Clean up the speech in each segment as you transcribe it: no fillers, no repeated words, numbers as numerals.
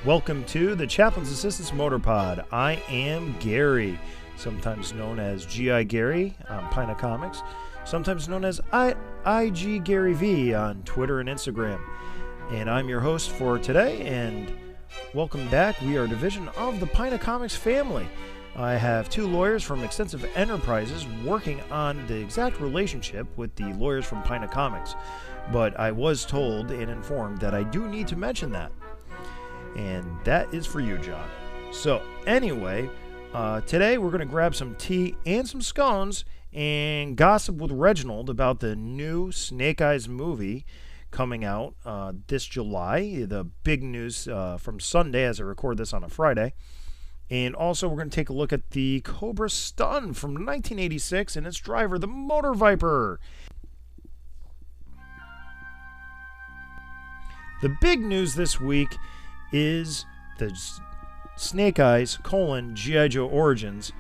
Welcome to the Chaplain's Assistant's Motor Pod. I am Gary, sometimes known as G.I. Gary on Pina Comics, sometimes known as IG Gary V on Twitter and Instagram. And I'm your host for today, and welcome back. We are a division of the Pina Comics family. I have two lawyers from Extensive Enterprises working on the exact relationship with the lawyers from Pina Comics. But I was told and informed that I do need to mention that. And that is for you, John. So anyway, today we're going to grab some tea and some scones and gossip with Reginald about the new Snake Eyes movie coming out this July. The big news from Sunday as I record this on a Friday. And also we're going to take a look at the Cobra S.T.U.N from 1986 and its driver, the Motor Viper. The big news this week is the Snake Eyes, G.I. Joe Origins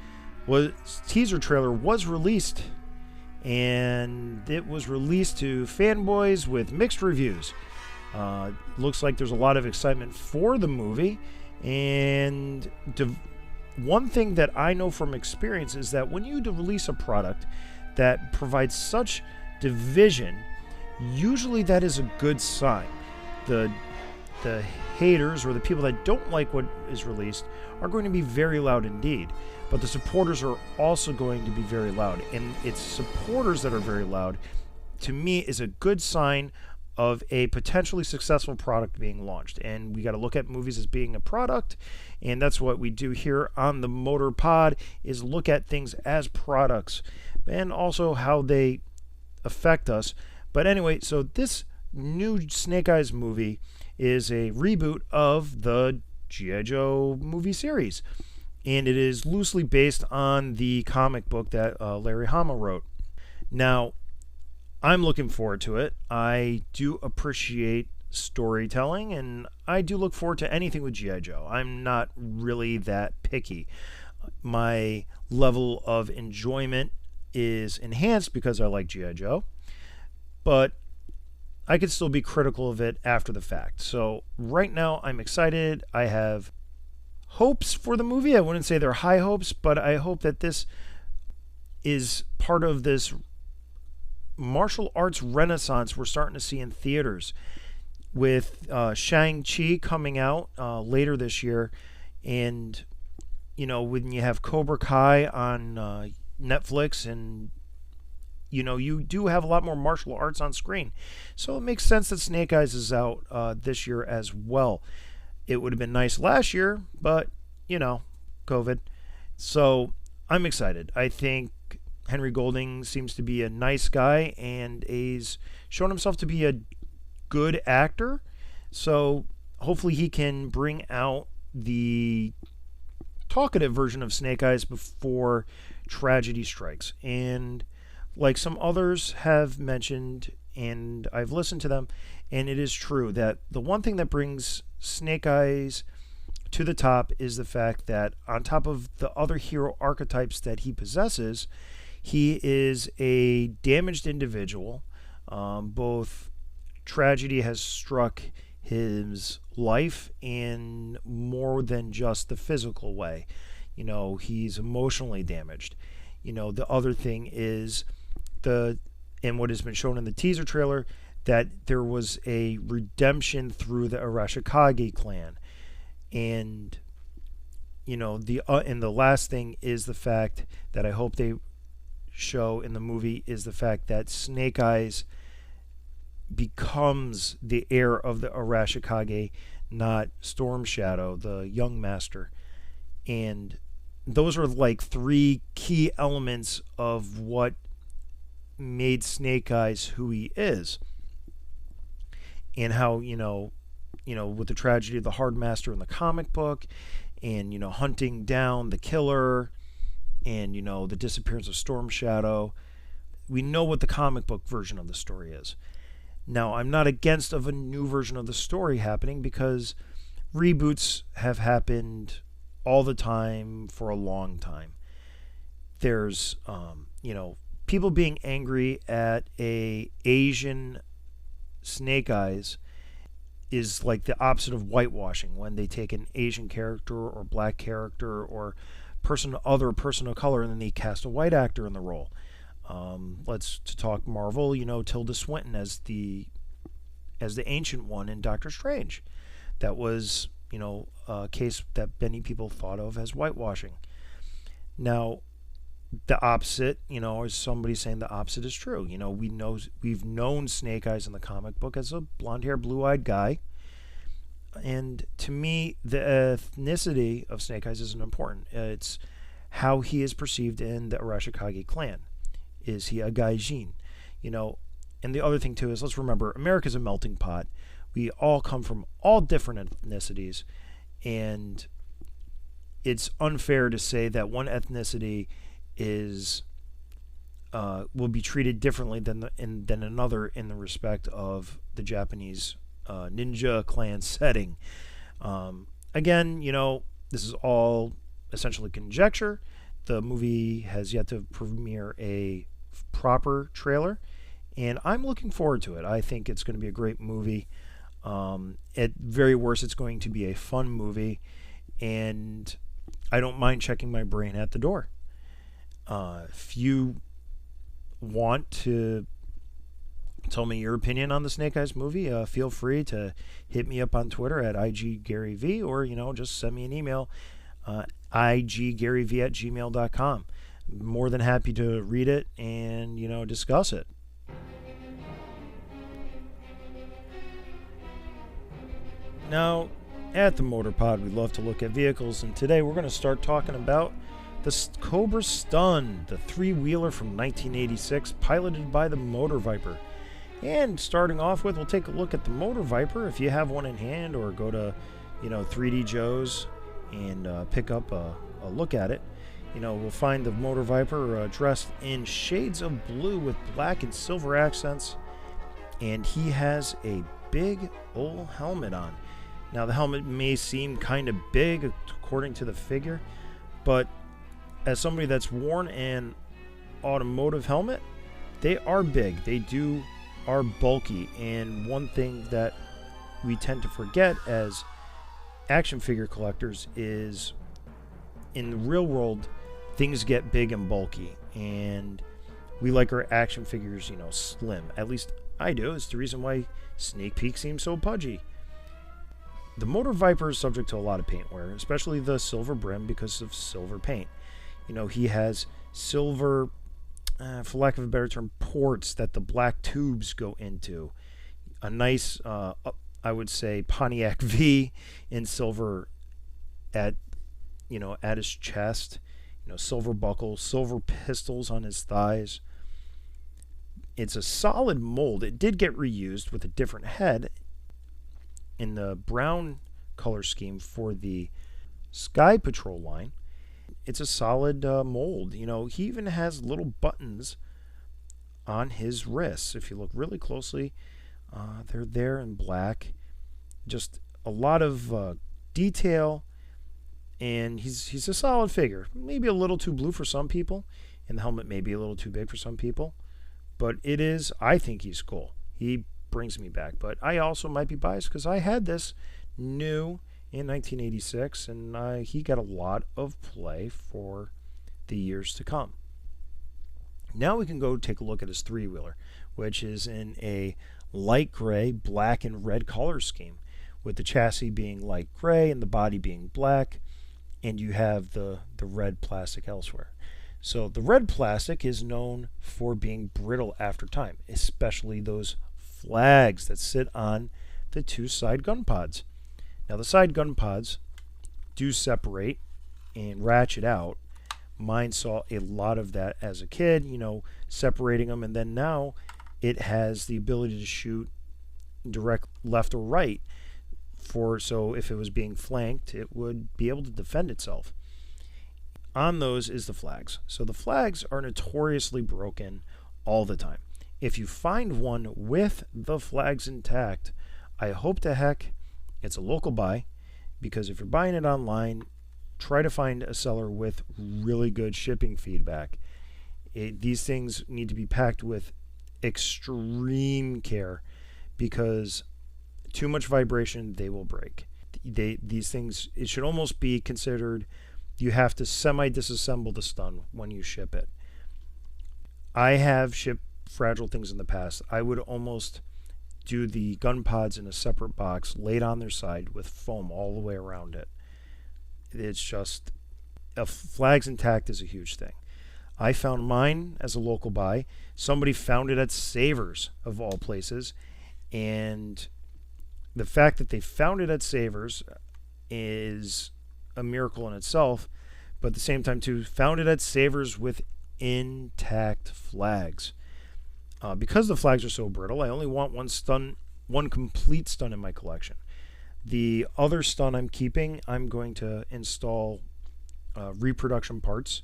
teaser trailer was released, and it was released to fanboys with mixed reviews. Looks like there's a lot of excitement for the movie, and one thing that I know from experience is that when you release a product that provides such division, usually that is a good sign. The haters or the people that don't like what is released are going to be very loud indeed, but the supporters are also going to be very loud, and it's supporters that are very loud to me is a good sign of a potentially successful product being launched. And we got to look at movies as being a product, and that's what we do here on the Motor Pod, is look at things as products and also how they affect us. But anyway, so this new Snake Eyes movie is a reboot of the G.I. Joe movie series, and it is loosely based on the comic book that Larry Hama wrote. Now, I'm looking forward to it. I do appreciate storytelling, and I do look forward to anything with G.I. Joe. I'm not really that picky. My level of enjoyment is enhanced because I like G.I. Joe, but I could still be critical of it after the fact. So right now I'm excited. I have hopes for the movie. I wouldn't say they're high hopes, but I hope that this is part of this martial arts renaissance we're starting to see in theaters, with Shang-Chi coming out later this year. And, you know, when you have Cobra Kai on Netflix, and you do have a lot more martial arts on screen. So it makes sense that Snake Eyes is out this year as well. It would have been nice last year, but, COVID. So I'm excited. I think Henry Golding seems to be a nice guy, and he's shown himself to be a good actor. So hopefully he can bring out the talkative version of Snake Eyes before tragedy strikes. And like some others have mentioned, and I've listened to them, and it is true that the one thing that brings Snake Eyes to the top is the fact that on top of the other hero archetypes that he possesses, he is a damaged individual. Both tragedy has struck his life in more than just the physical way. He's emotionally damaged. The other thing is and what has been shown in the teaser trailer, that there was a redemption through the Arashikage clan. And and the last thing is the fact that I hope they show in the movie is the fact that Snake Eyes becomes the heir of the Arashikage, not Storm Shadow, the young master. And those are like three key elements of what made Snake Eyes who he is, and how with the tragedy of the Hard Master in the comic book, and hunting down the killer, and the disappearance of Storm Shadow, we know what the comic book version of the story is. Now, I'm not against of a new version of the story happening, because reboots have happened all the time for a long time. There's people being angry at a Asian Snake Eyes is like the opposite of whitewashing, when they take an Asian character or black character or other person of color, and then they cast a white actor in the role. Let's to talk Marvel, Tilda Swinton as the Ancient One in Doctor Strange. That was, a case that many people thought of as whitewashing. Now, the opposite, is somebody saying the opposite is true. We've known Snake Eyes in the comic book as a blonde-haired, blue-eyed guy. And to me, the ethnicity of Snake Eyes isn't important. It's how he is perceived in the Arashikage clan. Is he a gaijin? And the other thing too is, let's remember, America's a melting pot. We all come from all different ethnicities, and it's unfair to say that one ethnicity will be treated differently than another in the respect of the Japanese ninja clan setting. Again, this is all essentially conjecture. The movie has yet to premiere a proper trailer, and I'm looking forward to it. I think it's going to be a great movie. At very worst, it's going to be a fun movie, and I don't mind checking my brain at the door. If you want to tell me your opinion on the Snake Eyes movie, feel free to hit me up on Twitter at IGGaryV, or just send me an email, iggaryv@gmail.com. More than happy to read it and discuss it. Now, at the Motor Pod, we love to look at vehicles, and today we're going to start talking about the Cobra S.T.U.N, the three-wheeler from 1986, piloted by the Motor Viper. And starting off with, we'll take a look at the Motor Viper. If you have one in hand, or go to 3D Joe's and pick up a look at it, we'll find the Motor Viper dressed in shades of blue with black and silver accents, and he has a big old helmet on. Now, the helmet may seem kind of big according to the figure, but as somebody that's worn an automotive helmet, they are big. They are bulky, and one thing that we tend to forget as action figure collectors is, in the real world, things get big and bulky, and we like our action figures, slim. At least I do. It's the reason why Sneak Peek seems so pudgy. The Motor Viper is subject to a lot of paint wear, especially the silver brim, because of silver paint. He has silver, for lack of a better term, ports that the black tubes go into. A nice, I would say, Pontiac V in silver at his chest. Silver buckle, silver pistols on his thighs. It's a solid mold. It did get reused with a different head in the brown color scheme for the Sky Patrol line. It's a solid mold. He even has little buttons on his wrists. If you look really closely, they're there in black. Just a lot of detail, and he's a solid figure. Maybe a little too blue for some people, and the helmet may be a little too big for some people. But I think he's cool. He brings me back. But I also might be biased because I had this new in 1986, and he got a lot of play for the years to come. Now we can go take a look at his three-wheeler, which is in a light gray, black, and red color scheme, with the chassis being light gray and the body being black, and you have the red plastic elsewhere. So the red plastic is known for being brittle after time, especially those flags that sit on the two side gun pods. Now, the side gun pods do separate and ratchet out. Mine saw a lot of that as a kid, separating them, and then now it has the ability to shoot direct left or right, so if it was being flanked, it would be able to defend itself. On those is the flags. So the flags are notoriously broken all the time. If you find one with the flags intact, I hope to heck it's a local buy, because if you're buying it online, try to find a seller with really good shipping feedback. These things need to be packed with extreme care, because Too much vibration, they will break. These things, it should almost be considered you have to semi-disassemble the stun when you ship it. I have shipped fragile things in the past. I would almost do the gun pods in a separate box, laid on their side with foam all the way around it. It's just, flags intact is a huge thing. I found mine as a local buy. Somebody found it at Savers, of all places. And the fact that they found it at Savers is a miracle in itself. But at the same time, too, found it at Savers with intact flags. Because the flags are so brittle, I only want one complete stun in my collection. The other stun I'm keeping, I'm going to install reproduction parts,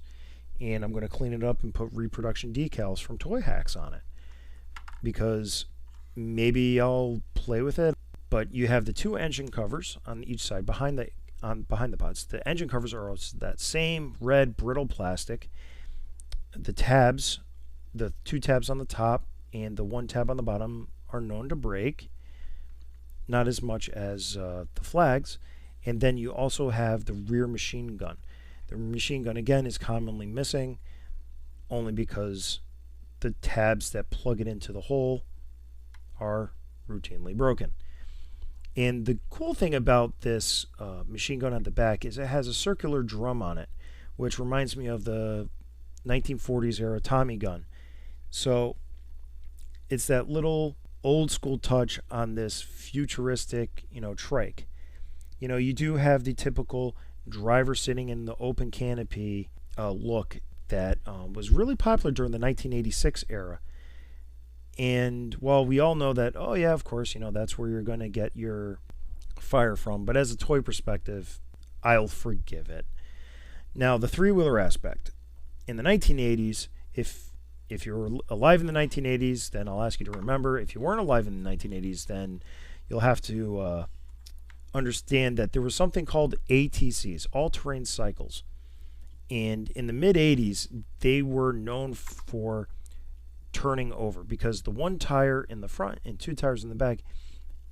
and I'm going to clean it up and put reproduction decals from Toy Hacks on it, because maybe I'll play with it. But you have the two engine covers on each side behind the pods. The engine covers are that same red brittle plastic. The tabs, the two tabs on the top and the one tab on the bottom, are known to break, not as much as the flags. And then you also have the rear machine gun. The machine gun, again, is commonly missing only because the tabs that plug it into the hole are routinely broken. And the cool thing about this machine gun on the back is it has a circular drum on it, which reminds me of the 1940s era Tommy gun. So it's that little old school touch on this futuristic, trike. You do have the typical driver sitting in the open canopy look that was really popular during the 1986 era. And while we all know that, oh yeah, of course, that's where you're going to get your fire from, but as a toy perspective, I'll forgive it. Now, the three-wheeler aspect. In the 1980s, if you're alive in the 1980s, then I'll ask you to remember. If you weren't alive in the 1980s, then you'll have to understand that there was something called ATCs, all-terrain cycles. And in the mid-80s, they were known for turning over because the one tire in the front and two tires in the back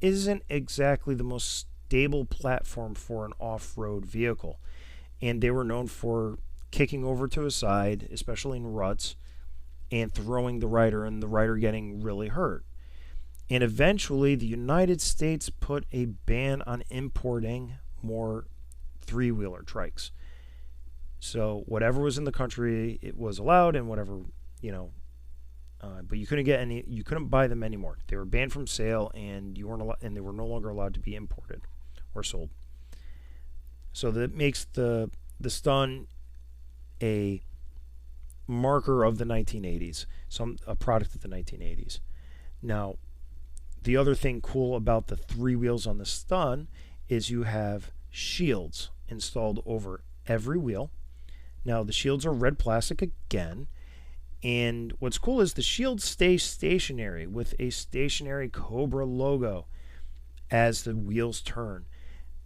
isn't exactly the most stable platform for an off-road vehicle. And they were known for kicking over to a side, especially in ruts, and throwing the rider, and the rider getting really hurt. And eventually, the United States put a ban on importing more three-wheeler trikes. So whatever was in the country, it was allowed, and whatever, but you couldn't get any. You couldn't buy them anymore. They were banned from sale, and and they were no longer allowed to be imported or sold. So that makes the Stun a marker of the 1980s, a product of the 1980s. Now, the other thing cool about the three wheels on the Stun is you have shields installed over every wheel. Now, the shields are red plastic again, and what's cool is the shields stay stationary with a stationary Cobra logo as the wheels turn.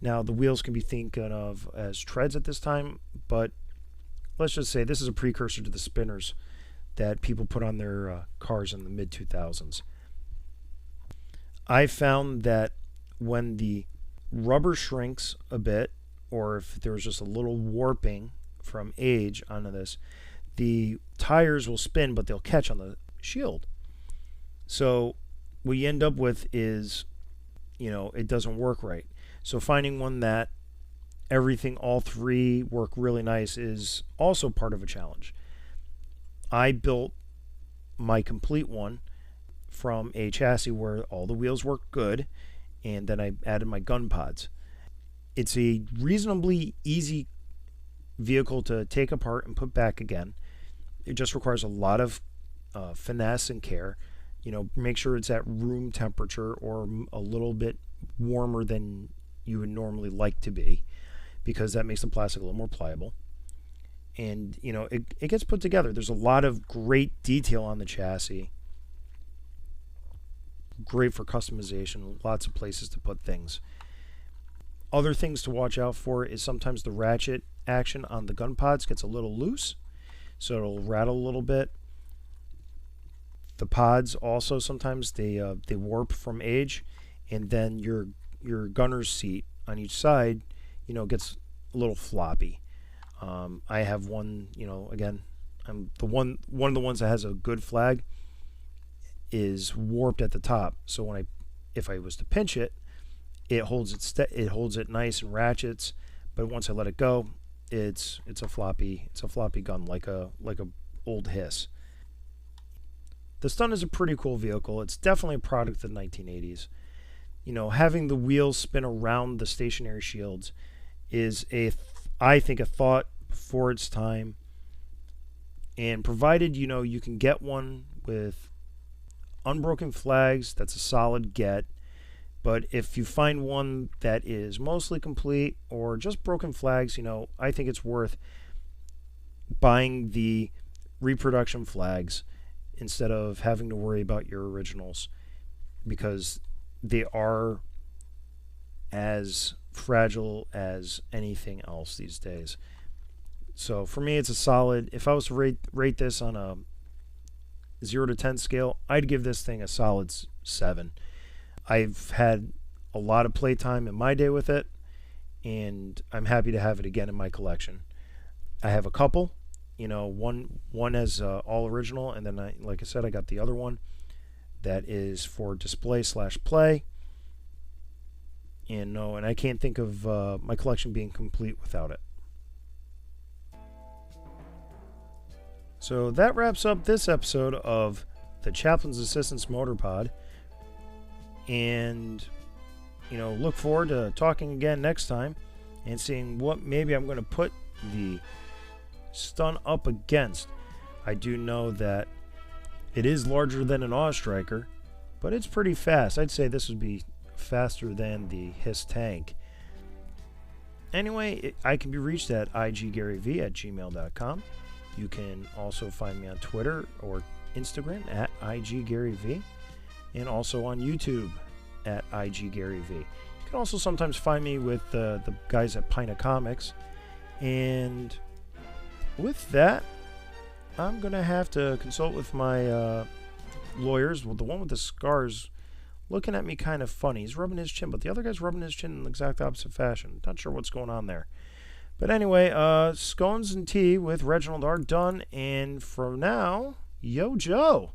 Now, the wheels can be thinking of as treads at this time, but let's just say this is a precursor to the spinners that people put on their cars in the mid-2000s. I found that when the rubber shrinks a bit, or if there's just a little warping from age onto this, the tires will spin, but they'll catch on the shield. So what you end up with is, it doesn't work right. So finding one that all three work really nice is also part of a challenge. I built my complete one from a chassis where all the wheels work good, and then I added my gun pods. It's a reasonably easy vehicle to take apart and put back again. It just requires a lot of finesse and care. Make sure it's at room temperature or a little bit warmer than you would normally like to be, because that makes the plastic a little more pliable. And, it gets put together. There's a lot of great detail on the chassis. Great for customization. Lots of places to put things. Other things to watch out for is sometimes the ratchet action on the gun pods gets a little loose, so it'll rattle a little bit. The pods also sometimes they warp from age, and then your gunner's seat on each side, gets a little floppy. I have one, again, I'm the one of the ones that has a good flag is warped at the top. So if I was to pinch it, it holds it nice and ratchets, but once I let it go, it's a floppy gun like a old Hiss. The Stun is a pretty cool vehicle. It's definitely a product of the 1980s. Having the wheels spin around the stationary shields is I think a thought before its time. And provided you can get one with unbroken flags, that's a solid get. But if you find one that is mostly complete or just broken flags, I think it's worth buying the reproduction flags instead of having to worry about your originals, because they are as fragile as anything else these days. So for me, it's a solid. If I was to rate this on a 0 to 10 scale, I'd give this thing a solid 7. I've had a lot of playtime in my day with it, and I'm happy to have it again in my collection. I have a couple, one as all original, and then like I said, I got the other one that is for display/play. And I can't think of my collection being complete without it. So that wraps up this episode of the Chaplain's Assistant's Motor Pod. And, look forward to talking again next time and seeing what maybe I'm going to put the Stun up against. I do know that it is larger than an Awe Striker, but it's pretty fast. I'd say this would be faster than the Hiss tank. Anyway, I can be reached at iggaryv@gmail.com. You can also find me on Twitter or Instagram at iggaryv, and also on YouTube at iggaryv. You can also sometimes find me with the guys at Pina Comics. And with that, I'm going to have to consult with my lawyers. Well, the one with the scars looking at me kind of funny. He's rubbing his chin, but the other guy's rubbing his chin in the exact opposite fashion. Not sure what's going on there. But anyway, Scones and tea with Reginald are done. And for now, yo Joe.